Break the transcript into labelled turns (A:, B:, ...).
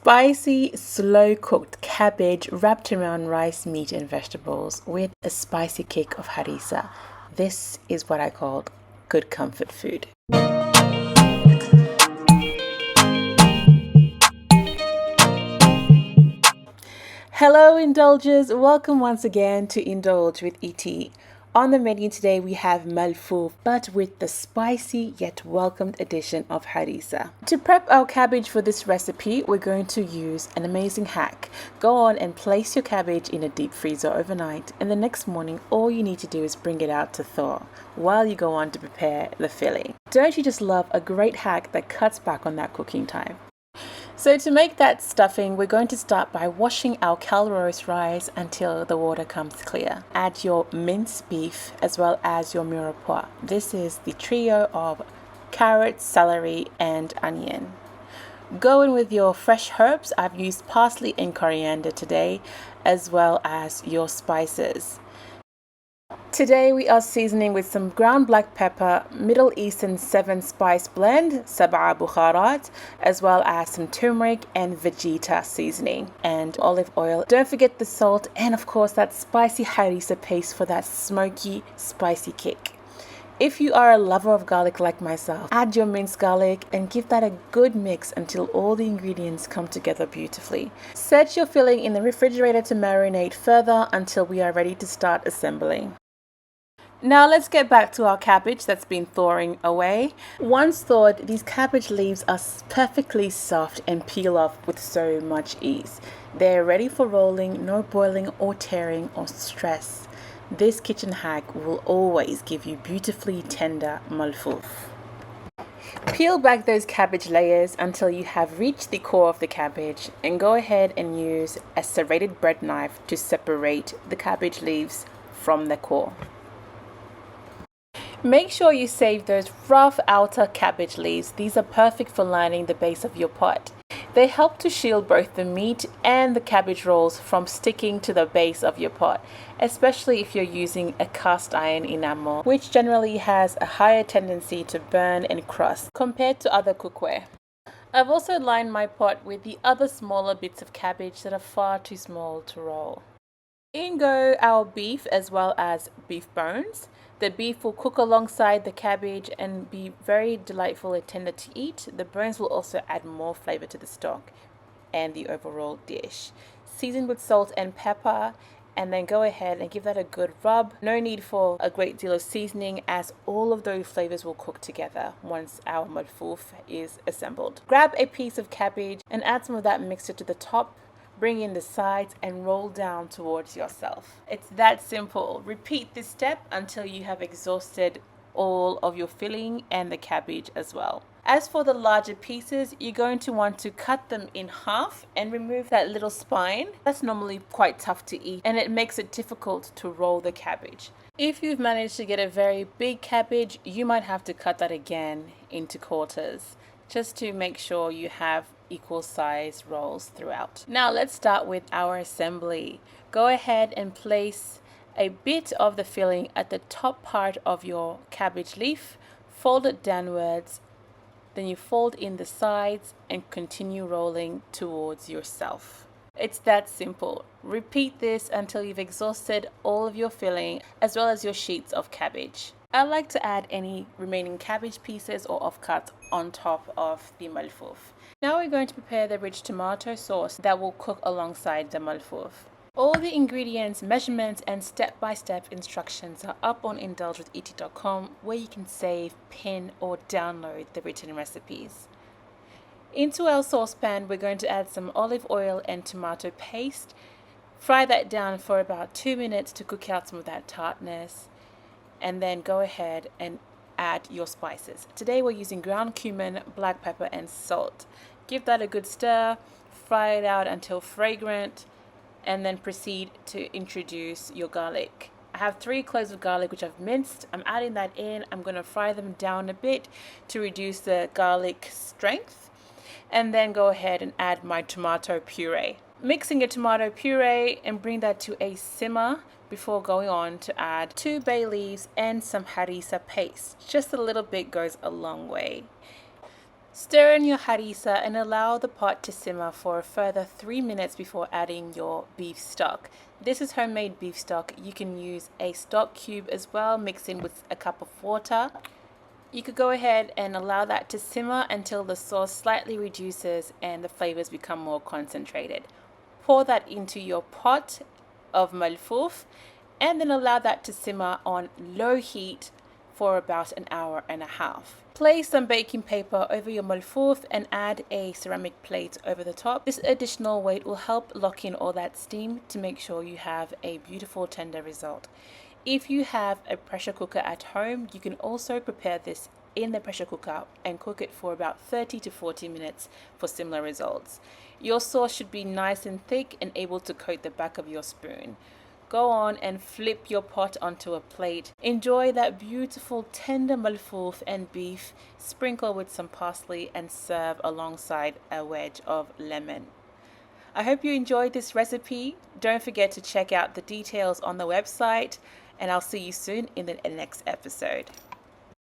A: Spicy, slow-cooked cabbage wrapped around rice, meat and vegetables with a spicy kick of harissa. This is what I call good comfort food. Hello indulgers, welcome once again to Indulge with ET. On the menu today we have Malfouf, but with the spicy yet welcomed addition of harissa. To prep our cabbage for this recipe, we're going to use an amazing hack. Go on and place your cabbage in a deep freezer overnight, and the next morning all you need to do is bring it out to thaw while you go on to prepare the filling. Don't you just love a great hack that cuts back on that cooking time? So to make that stuffing, we're going to start by washing our Calrose rice until the water comes clear. Add your minced beef as well as your mirepoix. This is the trio of carrots, celery and onion. Go in with your fresh herbs. I've used parsley and coriander today, as well as your spices. Today we are seasoning with some ground black pepper, Middle Eastern 7-spice blend, sab'a bukharat, as well as some turmeric and Vegeta seasoning and olive oil. Don't forget the salt and of course that spicy harissa paste for that smoky, spicy kick. If you are a lover of garlic like myself, add your minced garlic and give that a good mix until all the ingredients come together beautifully. Set your filling in the refrigerator to marinate further until we are ready to start assembling. Now let's get back to our cabbage that's been thawing away. Once thawed, these cabbage leaves are perfectly soft and peel off with so much ease. They're ready for rolling, no boiling or tearing or stress. This kitchen hack will always give you beautifully tender malfouf. Peel back those cabbage layers until you have reached the core of the cabbage and go ahead and use a serrated bread knife to separate the cabbage leaves from the core. Make sure you save those rough outer cabbage leaves. These are perfect for lining the base of your pot. They help to shield both the meat and the cabbage rolls from sticking to the base of your pot, especially if you're using a cast iron enamel, which generally has a higher tendency to burn and crust compared to other cookware. I've also lined my pot with the other smaller bits of cabbage that are far too small to roll. In go our beef as well as beef bones. The beef will cook alongside the cabbage and be very delightful and tender to eat. The bones will also add more flavor to the stock and the overall dish. Season with salt and pepper and then go ahead and give that a good rub. No need for a great deal of seasoning as all of those flavors will cook together once our malfouf is assembled. Grab a piece of cabbage and add some of that mixture to the top. Bring in the sides and roll down towards yourself. It's that simple. Repeat this step until you have exhausted all of your filling and the cabbage as well. As for the larger pieces, you're going to want to cut them in half and remove that little spine. That's normally quite tough to eat and it makes it difficult to roll the cabbage. If you've managed to get a very big cabbage, you might have to cut that again into quarters, just to make sure you have equal size rolls throughout. Now let's start with our assembly. Go ahead and place a bit of the filling at the top part of your cabbage leaf, fold it downwards, then you fold in the sides and continue rolling towards yourself. It's that simple. Repeat this until you've exhausted all of your filling as well as your sheets of cabbage. I like to add any remaining cabbage pieces or offcuts on top of the malfouf. Now we're going to prepare the rich tomato sauce that will cook alongside the malfouf. All the ingredients, measurements and step-by-step instructions are up on indulgewithet.com where you can save, pin or download the written recipes. Into our saucepan we're going to add some olive oil and tomato paste. Fry that down for about 2 minutes to cook out some of that tartness. And then go ahead and add your spices. Today we're using ground cumin, black pepper and salt. Give that a good stir, fry it out until fragrant, and then proceed to introduce your garlic. I have 3 cloves of garlic which I've minced. I'm adding that in. I'm going to fry them down a bit to reduce the garlic strength, and then go ahead and add my tomato puree. Mixing your tomato puree and bring that to a simmer before going on to add 2 bay leaves and some harissa paste. Just a little bit goes a long way. Stir in your harissa and allow the pot to simmer for a further 3 minutes before adding your beef stock. This is homemade beef stock. You can use a stock cube as well, mixed in with a cup of water. You could go ahead and allow that to simmer until the sauce slightly reduces and the flavors become more concentrated. Pour that into your pot of Malfouf and then allow that to simmer on low heat for about an hour and a half. Place some baking paper over your Malfouf and add a ceramic plate over the top. This additional weight will help lock in all that steam to make sure you have a beautiful tender result. If you have a pressure cooker at home, you can also prepare this in the pressure cooker and cook it for about 30 to 40 minutes for similar results. Your sauce should be nice and thick and able to coat the back of your spoon. Go on and flip your pot onto a plate. Enjoy that beautiful tender malfouf and beef, sprinkle with some parsley and serve alongside a wedge of lemon. I hope you enjoyed this recipe. Don't forget to check out the details on the website, and I'll see you soon in the next episode.